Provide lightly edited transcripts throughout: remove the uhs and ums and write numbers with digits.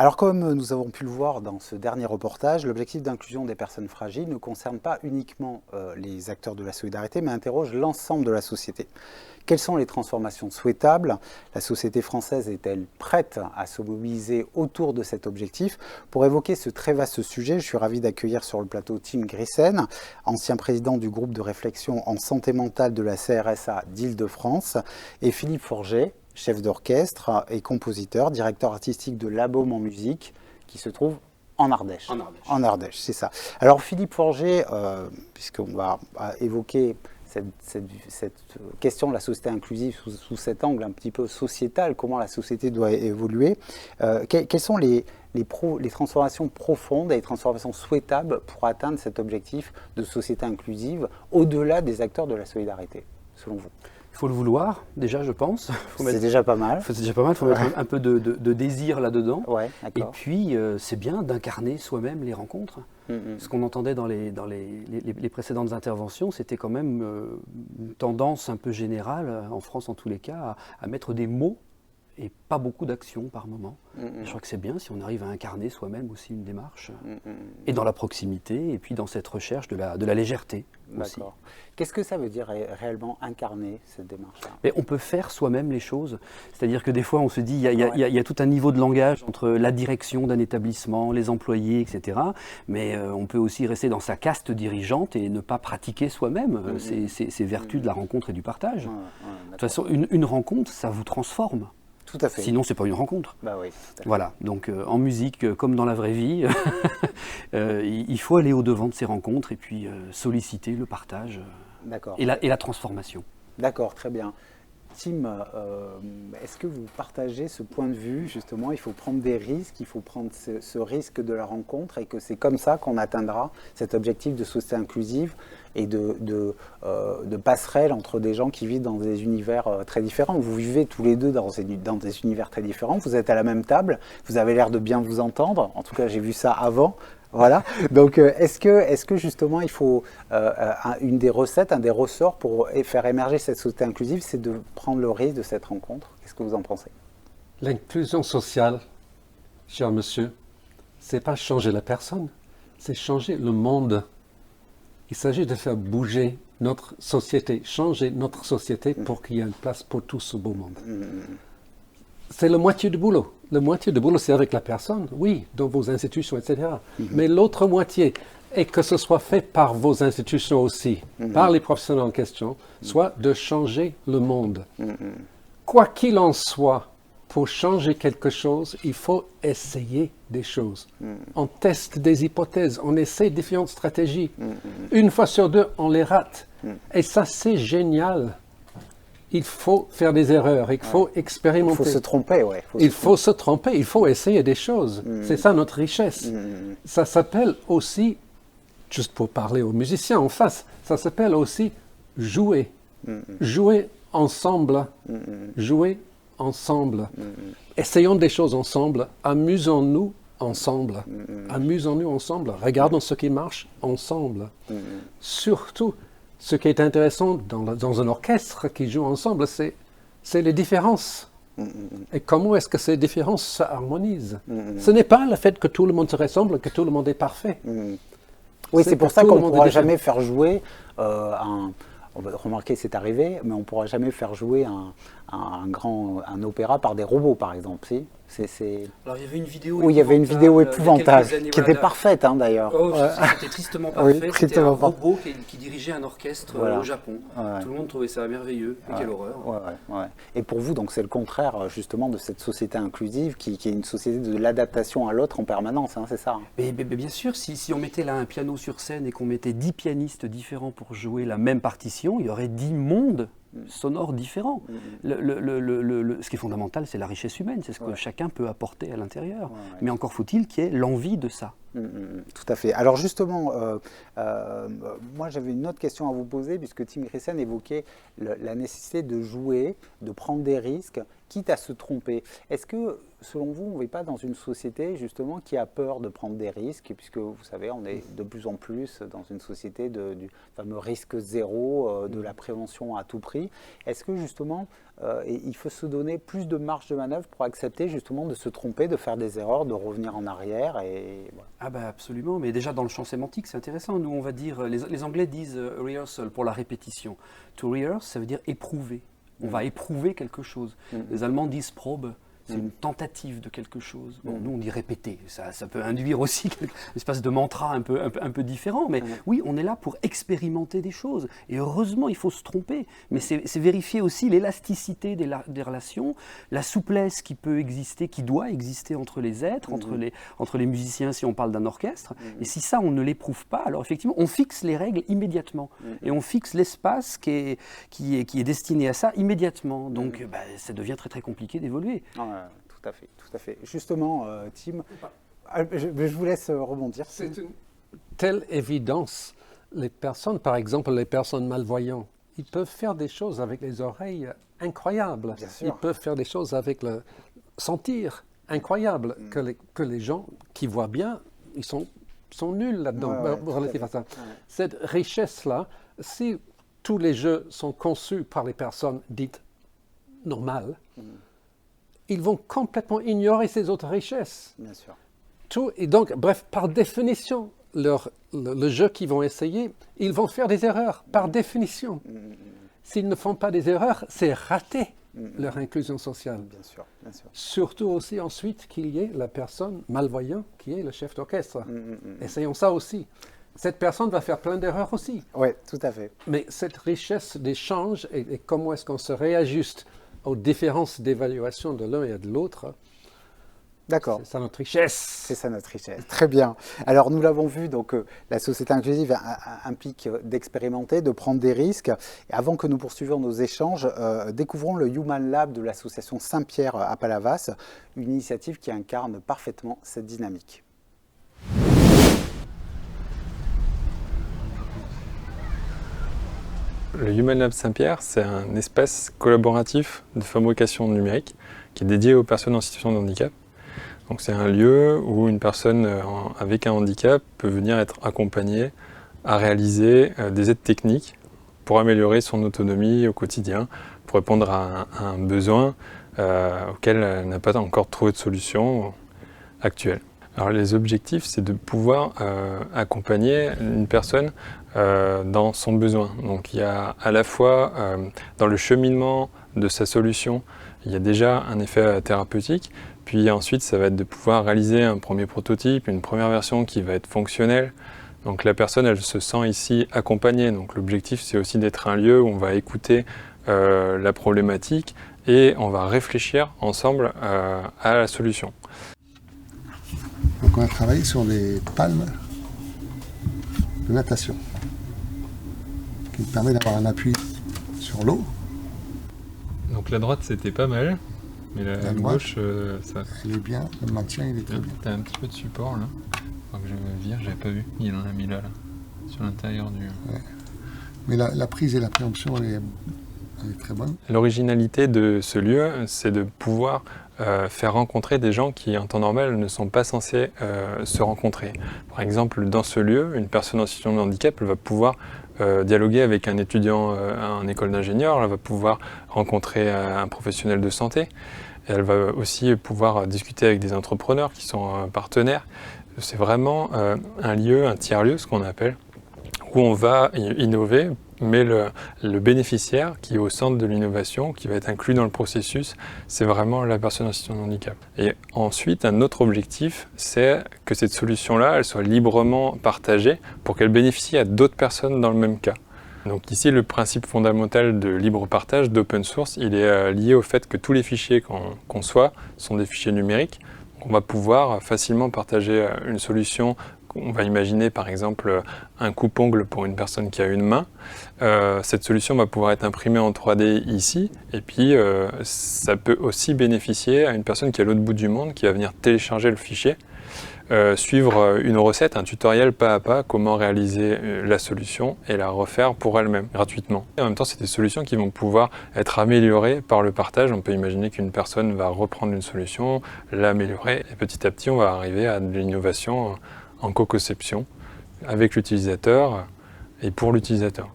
Alors comme nous avons pu le voir dans ce dernier reportage, l'objectif d'inclusion des personnes fragiles ne concerne pas uniquement les acteurs de la solidarité, mais interroge l'ensemble de la société. Quelles sont les transformations souhaitables? La société française est-elle prête à se mobiliser autour de cet objectif? Pour évoquer ce très vaste sujet, je suis ravi d'accueillir sur le plateau Tim Grissen, ancien président du groupe de réflexion en santé mentale de la CRSA d'Île-de-France, et Philippe Forget, chef d'orchestre et compositeur, directeur artistique de l'Album en musique, qui se trouve en Ardèche. En Ardèche, c'est ça. Alors Philippe Forget, puisqu'on va évoquer cette question de la société inclusive sous cet angle un petit peu sociétal, comment la société doit évoluer, quelles sont les transformations profondes et les transformations souhaitables pour atteindre cet objectif de société inclusive au-delà des acteurs de la solidarité, selon vous? Il faut le vouloir, déjà, je pense. C'est déjà pas mal. C'est déjà pas mal, il faut mettre un peu de désir là-dedans. Ouais, et puis, c'est bien d'incarner soi-même les rencontres. Ce qu'on entendait dans les précédentes interventions, c'était quand même une tendance un peu générale, en France en tous les cas, à mettre des mots et pas beaucoup d'actions par moment. Je crois que c'est bien si on arrive à incarner soi-même aussi une démarche, et dans la proximité, et puis dans cette recherche de la légèreté aussi. D'accord. Qu'est-ce que ça veut dire réellement incarner cette démarche-là? Mais on peut faire soi-même les choses. C'est-à-dire que des fois, on se dit, il y a tout un niveau de langage entre la direction d'un établissement, les employés, etc. Mais on peut aussi rester dans sa caste dirigeante et ne pas pratiquer soi-même ces vertus de la rencontre et du partage. De toute façon, une rencontre, ça vous transforme. Tout à fait. Sinon, c'est pas une rencontre. Bah oui, tout à fait. Voilà. Donc, en musique, comme dans la vraie vie, il faut aller au-devant de ces rencontres et puis solliciter le partage et la transformation. D'accord, très bien. Tim, est-ce que vous partagez ce point de vue, justement, il faut prendre des risques, il faut prendre ce risque de la rencontre et que c'est comme ça qu'on atteindra cet objectif de société inclusive et de passerelle entre des gens qui vivent dans des univers très différents. Vous vivez tous les deux dans des univers très différents, vous êtes à la même table, vous avez l'air de bien vous entendre, en tout cas j'ai vu ça avant. Voilà. Donc, est-ce que justement, il faut une des recettes, un des ressorts pour faire émerger cette société inclusive, c'est de prendre le risque de cette rencontre? Qu'est-ce que vous en pensez? L'inclusion sociale, cher monsieur, c'est pas changer la personne, c'est changer le monde. Il s'agit de faire bouger notre société, changer notre société pour qu'il y ait une place pour tout ce beau monde. C'est la moitié du boulot. La moitié du boulot, c'est avec la personne, oui, dans vos institutions, etc. Mais l'autre moitié, et que ce soit fait par vos institutions aussi, par les professionnels en question, soit de changer le monde. Quoi qu'il en soit, pour changer quelque chose, il faut essayer des choses. On teste des hypothèses, on essaie différentes stratégies. Une fois sur deux, on les rate. Et ça, c'est génial. Il faut faire des erreurs, il faut expérimenter. Il faut se tromper, oui. Il faut se tromper, il faut essayer des choses. C'est ça notre richesse. Ça s'appelle aussi, juste pour parler aux musiciens en face, ça s'appelle aussi jouer. Jouer ensemble. Jouer ensemble. Essayons des choses ensemble. Amusons-nous ensemble. Amusons-nous ensemble. Regardons ce qui marche ensemble. Surtout, ce qui est intéressant dans un orchestre qui joue ensemble, c'est les différences. Et comment est-ce que ces différences s'harmonisent? Ce n'est pas le fait que tout le monde se ressemble, que tout le monde est parfait. Oui, c'est pour ça qu'on ne pourra jamais faire jouer on va remarquer, c'est arrivé, mais on ne pourra jamais faire jouer un opéra par des robots, par exemple. Si Alors il y avait une vidéo. Oui, il y avait une vidéo épouvantable, qui était parfaite d'ailleurs. Oh, c'était tristement parfait. Oui, c'était un robot qui dirigeait un orchestre au Japon. Ouais. Tout le monde trouvait ça merveilleux. Et quelle horreur. Ouais. Et pour vous, donc, c'est le contraire justement de cette société inclusive qui est une société de l'adaptation à l'autre en permanence, hein, c'est ça? Mais bien sûr, si on mettait là un piano sur scène et qu'on mettait 10 pianistes différents pour jouer la même partition, il y aurait 10 mondes sonores différents. Ce qui est fondamental, c'est la richesse humaine, c'est ce que chacun peut apporter à l'intérieur. Mais encore faut-il qu'il y ait l'envie de ça. Tout à fait. Alors justement, moi j'avais une autre question à vous poser, puisque Tim Christian évoquait la nécessité de jouer, de prendre des risques, quitte à se tromper. Est-ce que, selon vous, on ne vit pas dans une société justement qui a peur de prendre des risques, puisque vous savez, on est de plus en plus dans une société du fameux risque zéro, de la prévention à tout prix. Est-ce que justement, il faut se donner plus de marge de manœuvre pour accepter justement de se tromper, de faire des erreurs, de revenir en arrière et voilà. Ah bah absolument, mais déjà dans le champ sémantique, c'est intéressant. Nous, on va dire, les Anglais disent rehearsal pour la répétition. To rehearse, ça veut dire éprouver. On va éprouver quelque chose. Les Allemands disent Probe, c'est une tentative de quelque chose. Bon, nous, on dit répéter. Ça peut induire aussi une espèce de mantra un peu différent. Mais oui, on est là pour expérimenter des choses. Et heureusement, il faut se tromper. Mais c'est vérifier aussi l'élasticité des relations, la souplesse qui peut exister, qui doit exister entre les êtres, entre les musiciens, si on parle d'un orchestre. Et si ça, on ne l'éprouve pas, alors effectivement, on fixe les règles immédiatement. Et on fixe l'espace qui est destiné à ça immédiatement. Donc, ça devient très, très compliqué d'évoluer. Tout à fait, tout à fait. Justement, Tim, je vous laisse rebondir. C'est une telle évidence. Les personnes, par exemple, les personnes malvoyantes, ils peuvent faire des choses avec les oreilles incroyables. Bien sûr. Ils peuvent faire des choses avec le sentir incroyable. Que les gens qui voient bien, ils sont nuls là-dedans, relativement à ça. Cette richesse-là, si tous les jeux sont conçus par les personnes dites normales, ils vont complètement ignorer ces autres richesses. Bien sûr. Et donc, bref, par définition, le jeu qu'ils vont essayer, ils vont faire des erreurs, par définition. S'ils ne font pas des erreurs, c'est raté, leur inclusion sociale. Bien sûr, bien sûr. Surtout aussi ensuite qu'il y ait la personne malvoyante qui est le chef d'orchestre. Essayons ça aussi. Cette personne va faire plein d'erreurs aussi. Oui, tout à fait. Mais cette richesse d'échange et comment est-ce qu'on se réajuste aux différences d'évaluation de l'un et de l'autre. D'accord. C'est ça notre richesse. C'est ça notre richesse. Très bien. Alors nous l'avons vu, donc la société inclusive implique d'expérimenter, de prendre des risques. Et avant que nous poursuivions nos échanges, découvrons le Human Lab de l'association Saint-Pierre à Palavas, une initiative qui incarne parfaitement cette dynamique. Le Human Lab Saint-Pierre, c'est un espace collaboratif de fabrication numérique qui est dédié aux personnes en situation de handicap. Donc c'est un lieu où une personne avec un handicap peut venir être accompagnée à réaliser des aides techniques pour améliorer son autonomie au quotidien, pour répondre à un besoin auquel elle n'a pas encore trouvé de solution actuelle. Alors les objectifs, c'est de pouvoir accompagner une personne dans son besoin. Donc il y a à la fois dans le cheminement de sa solution, il y a déjà un effet thérapeutique, puis ensuite ça va être de pouvoir réaliser un premier prototype, une première version qui va être fonctionnelle. Donc la personne, elle se sent ici accompagnée. Donc l'objectif, c'est aussi d'être un lieu où on va écouter la problématique et on va réfléchir ensemble à la solution. Donc on a travaillé sur des palmes de natation qui permet d'avoir un appui sur l'eau. Donc la droite c'était pas mal, mais la gauche ça... Elle est bien, le maintien il est très bien. T'as un petit peu de support là. Faut que je vire, j'avais pas vu. Il en a mis là, sur l'intérieur du... Ouais. Mais la prise et la préemption elle est très bonne. L'originalité de ce lieu, c'est de pouvoir faire rencontrer des gens qui en temps normal ne sont pas censés se rencontrer. Par exemple, dans ce lieu, une personne en situation de handicap elle va pouvoir dialoguer avec un étudiant en école d'ingénieur, elle va pouvoir rencontrer un professionnel de santé, et elle va aussi pouvoir discuter avec des entrepreneurs qui sont partenaires. C'est vraiment un lieu, un tiers-lieu, ce qu'on appelle, où on va innover, mais le bénéficiaire qui est au centre de l'innovation, qui va être inclus dans le processus, c'est vraiment la personne en situation de handicap. Et ensuite, un autre objectif, c'est que cette solution-là, elle soit librement partagée pour qu'elle bénéficie à d'autres personnes dans le même cas. Donc ici, le principe fondamental de libre partage, d'open source, il est lié au fait que tous les fichiers qu'on conçoit sont des fichiers numériques. On va pouvoir facilement partager une solution. On va imaginer par exemple un coupe-ongle pour une personne qui a une main. Cette solution va pouvoir être imprimée en 3D ici, et puis ça peut aussi bénéficier à une personne qui est à l'autre bout du monde, qui va venir télécharger le fichier suivre une recette, un tutoriel pas à pas, comment réaliser la solution et la refaire pour elle-même, gratuitement. Et en même temps, c'est des solutions qui vont pouvoir être améliorées par le partage. On peut imaginer qu'une personne va reprendre une solution, l'améliorer, et petit à petit, on va arriver à de l'innovation en co-conception avec l'utilisateur et pour l'utilisateur.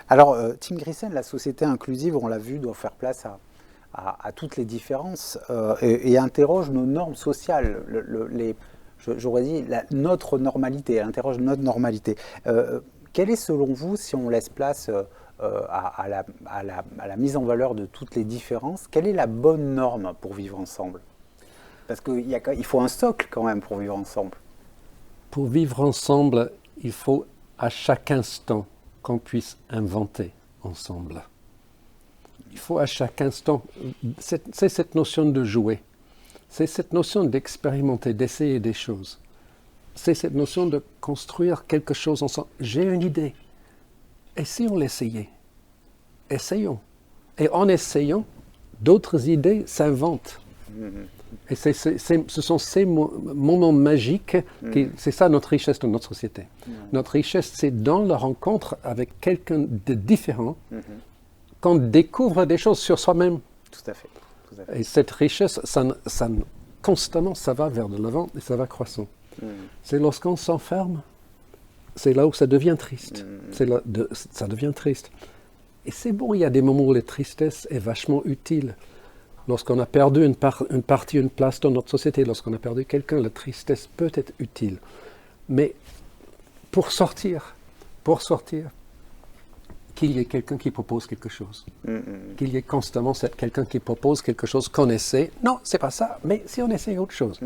Alors, Tim Grissen, la société inclusive, on l'a vu, doit faire place à toutes les différences et interroge nos normes sociales, j'aurais dit notre normalité, elle interroge notre normalité. Quelle est selon vous, si on laisse place à la mise en valeur de toutes les différences, quelle est la bonne norme pour vivre ensemble? Parce qu'il faut un socle quand même pour vivre ensemble. Pour vivre ensemble, il faut à chaque instant qu'on puisse inventer ensemble. Il faut à chaque instant, c'est cette notion de jouer, c'est cette notion d'expérimenter, d'essayer des choses, c'est cette notion de construire quelque chose ensemble. J'ai une idée, essayons l'essayer, essayons. Et en essayant, d'autres idées s'inventent. Et ce sont ces moments magiques, c'est ça notre richesse de notre société. Notre richesse, c'est dans la rencontre avec quelqu'un de différent, qu'on découvre des choses sur soi-même. Tout à fait. Tout à fait. Et cette richesse, constamment, ça va vers de l'avant et ça va croissant. C'est lorsqu'on s'enferme, c'est là où ça devient triste. Ça devient triste. Et c'est bon, il y a des moments où la tristesse est vachement utile. Lorsqu'on a perdu une place dans notre société, lorsqu'on a perdu quelqu'un, la tristesse peut être utile. Mais pour sortir, qu'il y ait quelqu'un qui propose quelque chose. Qu'il y ait constamment quelqu'un qui propose quelque chose qu'on essaie. Non, c'est pas ça, mais si on essaie autre chose.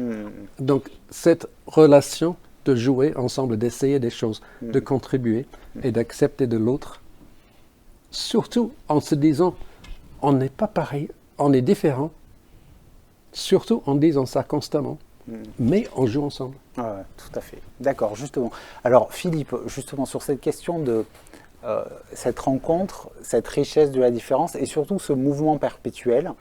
Donc, cette relation de jouer ensemble, d'essayer des choses, de contribuer et d'accepter de l'autre, surtout en se disant, on n'est pas pareil, on est différent, surtout en disant ça constamment, mais on joue ensemble. Ouais, tout à fait. D'accord, justement. Alors, Philippe, justement, sur cette question de cette rencontre, cette richesse de la différence et surtout ce mouvement perpétuel,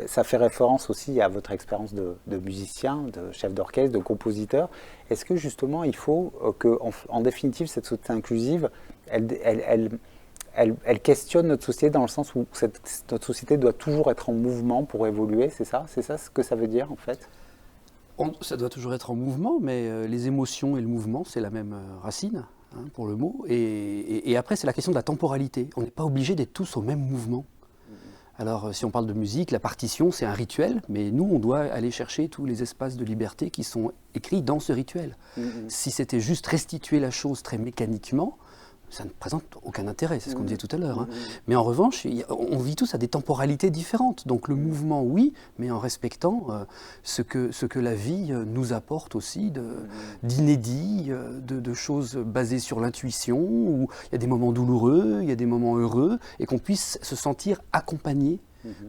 ça fait référence aussi à votre expérience de musicien, de chef d'orchestre, de compositeur. Est-ce que justement, il faut en définitive, cette société inclusive, elle questionne notre société dans le sens où notre société doit toujours être en mouvement pour évoluer, c'est ça? C'est ça ce que ça veut dire en fait? Ça doit toujours être en mouvement, mais les émotions et le mouvement, c'est la même racine pour le mot. Et après, c'est la question de la temporalité. On n'est pas obligé d'être tous au même mouvement. Alors, si on parle de musique, la partition, c'est un rituel, mais nous, on doit aller chercher tous les espaces de liberté qui sont écrits dans ce rituel. Si c'était juste restituer la chose très mécaniquement, ça ne présente aucun intérêt, c'est ce qu'on disait tout à l'heure. Mais en revanche, on vit tous à des temporalités différentes. Donc le mouvement, oui, mais en respectant ce que la vie nous apporte aussi d'inédit, de choses basées sur l'intuition, où il y a des moments douloureux, il y a des moments heureux, et qu'on puisse se sentir accompagné,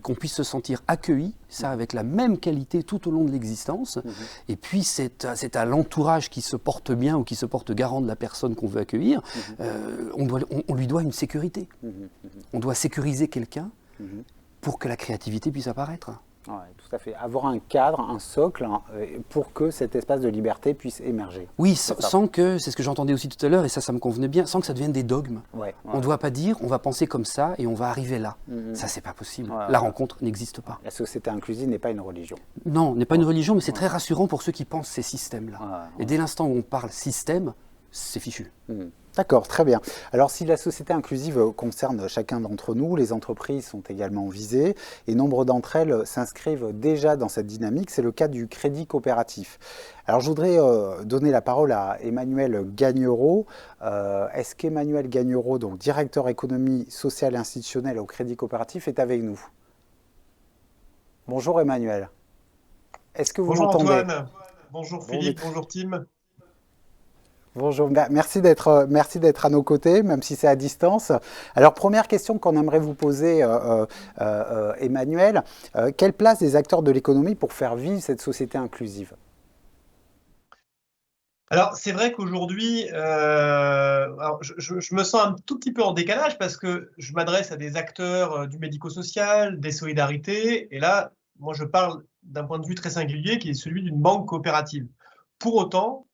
qu'on puisse se sentir accueilli, ça avec la même qualité tout au long de l'existence. Et puis c'est à l'entourage qui se porte bien ou qui se porte garant de la personne qu'on veut accueillir, on lui doit une sécurité. On doit sécuriser quelqu'un pour que la créativité puisse apparaître. Ouais, tout à fait. Avoir un cadre, un socle, pour que cet espace de liberté puisse émerger. Oui, sans que, c'est ce que j'entendais aussi tout à l'heure, et ça me convenait bien, sans que ça devienne des dogmes. On ne doit pas dire, on va penser comme ça et on va arriver là. Ça, c'est pas possible. La rencontre n'existe pas. La société inclusive n'est pas une religion. Non, n'est pas une religion, mais c'est très rassurant pour ceux qui pensent ces systèmes-là. Et dès l'instant où on parle système, c'est fichu. D'accord, très bien. Alors si la société inclusive concerne chacun d'entre nous, les entreprises sont également visées et nombre d'entre elles s'inscrivent déjà dans cette dynamique. C'est le cas du crédit coopératif. Alors je voudrais donner la parole à Emmanuel Gagnereau. Est-ce qu'Emmanuel Gagnereau, donc directeur économie sociale et institutionnelle au crédit coopératif, est avec nous? Bonjour Emmanuel. Est-ce que vous m'entendez? Bonjour Antoine. Bonjour Philippe, bonjour Tim. Bonjour, merci d'être à nos côtés, même si c'est à distance. Alors, première question qu'on aimerait vous poser, Emmanuel, quelle place des acteurs de l'économie pour faire vivre cette société inclusive? Alors, c'est vrai qu'aujourd'hui, je me sens un tout petit peu en décalage parce que je m'adresse à des acteurs du médico-social, des solidarités, et là, moi, je parle d'un point de vue très singulier qui est celui d'une banque coopérative. Pour autant,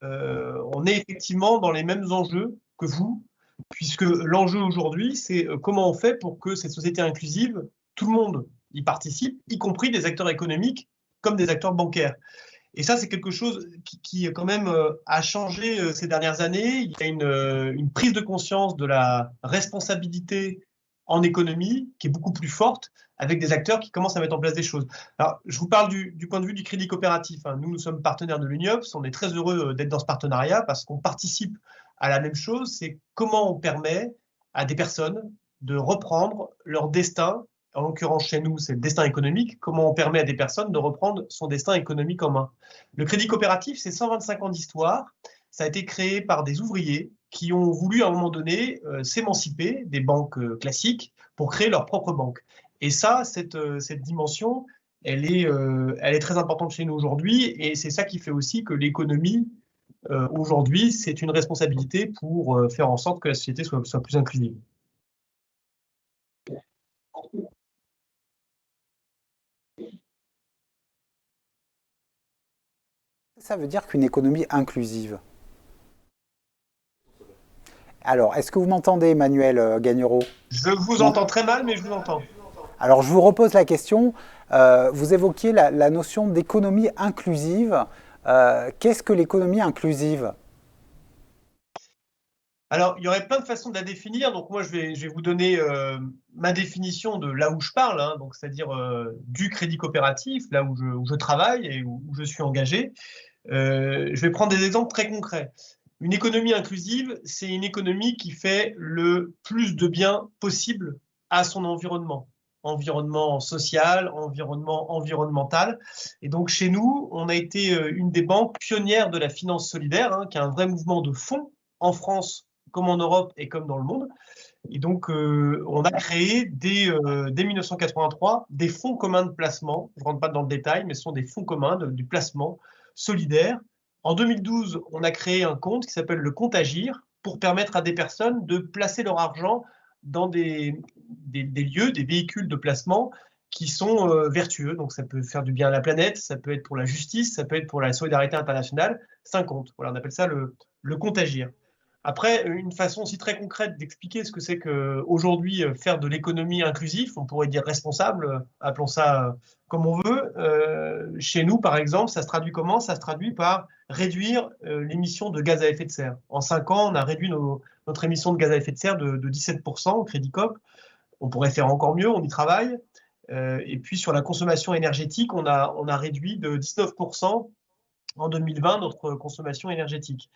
on est effectivement dans les mêmes enjeux que vous, puisque l'enjeu aujourd'hui, c'est comment on fait pour que cette société inclusive, tout le monde y participe, y compris des acteurs économiques comme des acteurs bancaires. Et ça, c'est quelque chose qui quand même a changé ces dernières années. Il y a une prise de conscience de la responsabilité en économie qui est beaucoup plus forte, avec des acteurs qui commencent à mettre en place des choses. Alors, je vous parle du point de vue du crédit coopératif. Nous sommes partenaires de l'UNIOPS. On est très heureux d'être dans ce partenariat parce qu'on participe à la même chose. C'est comment on permet à des personnes de reprendre leur destin. En l'occurrence, chez nous, c'est le destin économique. Comment on permet à des personnes de reprendre son destin économique en main. Le crédit coopératif, c'est 125 ans d'histoire. Ça a été créé par des ouvriers qui ont voulu à un moment donné s'émanciper des banques classiques pour créer leur propre banque. Et ça, cette dimension, elle est très importante chez nous aujourd'hui. Et c'est ça qui fait aussi que l'économie, aujourd'hui, c'est une responsabilité pour faire en sorte que la société soit plus inclusive. Ça veut dire qu'une économie inclusive. Alors, est-ce que vous m'entendez, Emmanuel Gagnereau? Je vous entends très mal, mais je vous entends. Alors, je vous repose la question. Vous évoquiez la notion d'économie inclusive. Qu'est-ce que l'économie inclusive? Alors, il y aurait plein de façons de la définir. Donc, moi, je vais vous donner ma définition de là où je parle, donc c'est-à-dire du crédit coopératif, là où je travaille et où je suis engagé. Je vais prendre des exemples très concrets. Une économie inclusive, c'est une économie qui fait le plus de bien possible à son environnement. Environnement social, environnement environnemental. Et donc, chez nous, on a été une des banques pionnières de la finance solidaire, qui est un vrai mouvement de fonds en France, comme en Europe et comme dans le monde. Et donc, on a créé dès 1983 des fonds communs de placement. Je ne rentre pas dans le détail, mais ce sont des fonds communs du placement solidaire. En 2012, on a créé un compte qui s'appelle le compte Agir pour permettre à des personnes de placer leur argent dans des lieux, des véhicules de placement qui sont vertueux. Donc, ça peut faire du bien à la planète, ça peut être pour la justice, ça peut être pour la solidarité internationale. C'est un compte. Voilà, on appelle ça le compte Agir. Après, une façon aussi très concrète d'expliquer ce que c'est qu'aujourd'hui, faire de l'économie inclusive, on pourrait dire responsable, appelons ça comme on veut. Chez nous, par exemple, ça se traduit comment? Ça se traduit par réduire l'émission de gaz à effet de serre. En 5 ans, on a réduit notre émission de gaz à effet de serre de 17% au Crédit Coop. On pourrait faire encore mieux, on y travaille. Et puis, sur la consommation énergétique, on a réduit de 19% en 2020 notre consommation énergétique.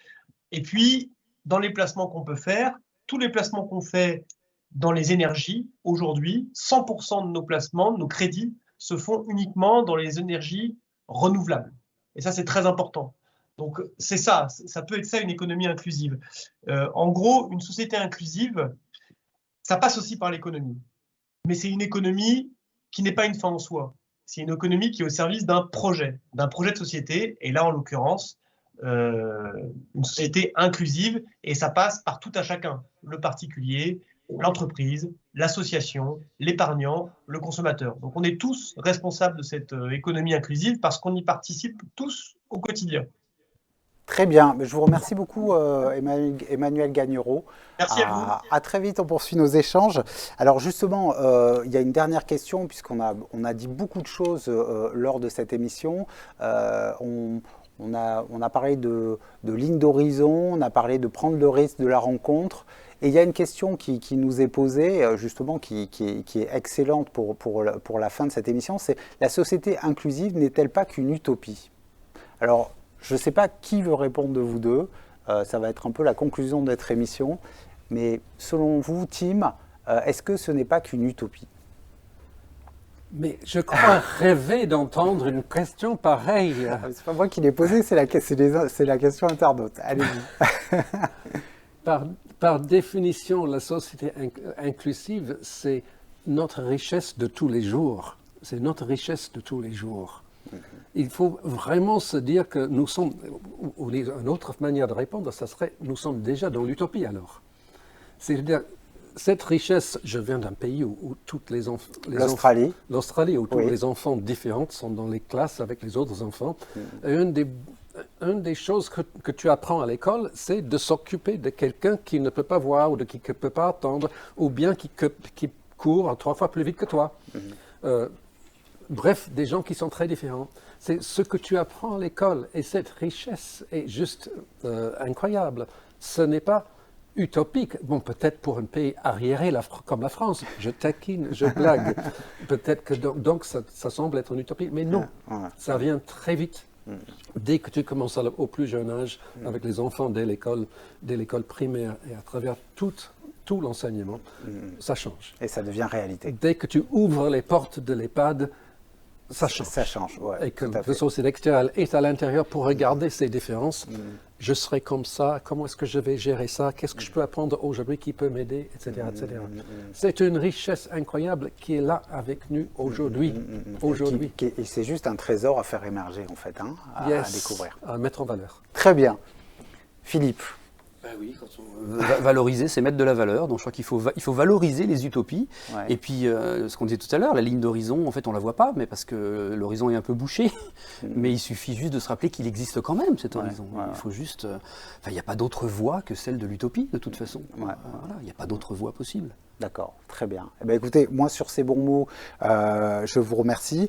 Et puis, dans les placements qu'on peut faire, tous les placements qu'on fait dans les énergies, aujourd'hui, 100% de nos placements, de nos crédits, se font uniquement dans les énergies renouvelables. Et ça, c'est très important. Donc, c'est ça peut être ça une économie inclusive. En gros, une société inclusive, ça passe aussi par l'économie. Mais c'est une économie qui n'est pas une fin en soi. C'est une économie qui est au service d'un projet de société. Et là, en l'occurrence, une société inclusive, et ça passe par tout à chacun, le particulier, l'entreprise, l'association, l'épargnant, le consommateur. Donc on est tous responsables de cette économie inclusive parce qu'on y participe tous au quotidien. Très bien, je vous remercie beaucoup Emmanuel Gagnereau. Merci à vous. À très vite, on poursuit nos échanges. Alors justement, il y a une dernière question puisqu'on a dit beaucoup de choses lors de cette émission. On a parlé de ligne d'horizon, on a parlé de prendre le risque de la rencontre. Et il y a une question qui nous est posée, justement, qui est excellente pour la fin de cette émission, c'est la société inclusive n'est-elle pas qu'une utopie? Alors, je ne sais pas qui veut répondre de vous deux, ça va être un peu la conclusion de notre émission, mais selon vous, Tim, est-ce que ce n'est pas qu'une utopie? Mais je crois rêver d'entendre une question pareille. C'est pas moi qui l'ai posée, c'est la question internaute. Allez-y. Par définition, la société inclusive, c'est notre richesse de tous les jours. C'est notre richesse de tous les jours. Il faut vraiment se dire que nous sommes, ou une autre manière de répondre, ça serait, nous sommes déjà dans l'utopie alors. C'est-à-dire, cette richesse, je viens d'un pays où toutes les enfants... L'Australie. L'Australie, où tous Oui. les enfants différents sont dans les classes avec les autres enfants. Et une des choses que tu apprends à l'école, c'est de s'occuper de quelqu'un qui ne peut pas voir ou qui ne peut pas attendre, ou bien qui court 3 fois plus vite que toi. Bref, des gens qui sont très différents. C'est ce que tu apprends à l'école. Et cette richesse est juste incroyable. Ce n'est pas utopique. Bon, peut-être pour un pays arriéré comme la France. Je taquine, je blague. Peut-être que donc ça semble être une utopie. Mais non, ça vient très vite. Dès que tu commences au plus jeune âge, avec les enfants dès l'école primaire et à travers tout l'enseignement, ça change. Et ça devient réalité. Dès que tu ouvres les portes de l'EHPAD, ça change. Ça change, ouais. Et que tout à la fait. société extérieure est à l'intérieur pour regarder ces différences. Je serai comme ça, comment est-ce que je vais gérer ça, qu'est-ce que je peux apprendre aujourd'hui qui peut m'aider, etc. etc. C'est une richesse incroyable qui est là avec nous aujourd'hui. Et c'est juste un trésor à faire émerger, en fait, hein, à découvrir. À mettre en valeur. Très bien. Philippe. Ben oui, quand on valoriser, c'est mettre de la valeur. Donc je crois qu'il faut valoriser les utopies. Ouais. Et puis, ce qu'on disait tout à l'heure, la ligne d'horizon, en fait, on ne la voit pas, mais parce que l'horizon est un peu bouché. Mais il suffit juste de se rappeler qu'il existe quand même, cet horizon. Il faut juste... il n'y a pas d'autre voie que celle de l'utopie, de toute façon. Voilà, il n'y a pas d'autre voie possible. D'accord, très bien. Eh bien, écoutez, moi, sur ces bons mots, je vous remercie.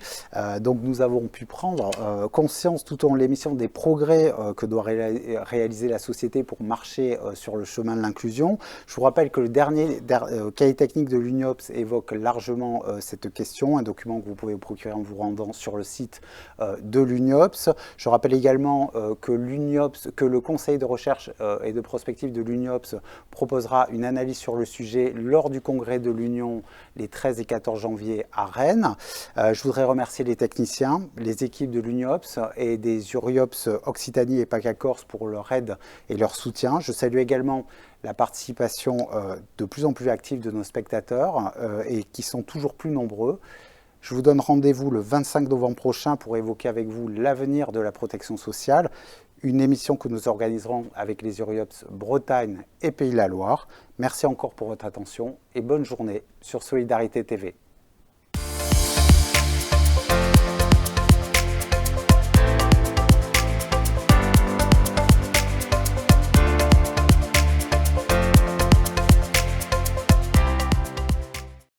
Donc, nous avons pu prendre conscience tout au long de l'émission des progrès que doit réaliser la société pour marcher sur le chemin de l'inclusion. Je vous rappelle que le dernier cahier technique de l'UNIOPS évoque largement cette question, un document que vous pouvez vous procurer en vous rendant sur le site de l'UNIOPS. Je rappelle également que le Conseil de recherche et de prospective de l'UNIOPS proposera une analyse sur le sujet lors du congrès de l'Union les 13 et 14 janvier à Rennes. Je voudrais remercier les techniciens, les équipes de l'UNIOPS et des URIOPS Occitanie et PACA Corse pour leur aide et leur soutien. Je salue également la participation de plus en plus active de nos spectateurs et qui sont toujours plus nombreux. Je vous donne rendez-vous le 25 novembre prochain pour évoquer avec vous l'avenir de la protection sociale, une émission que nous organiserons avec les URIOPS Bretagne et Pays de la Loire. Merci encore pour votre attention et bonne journée sur Solidarité TV.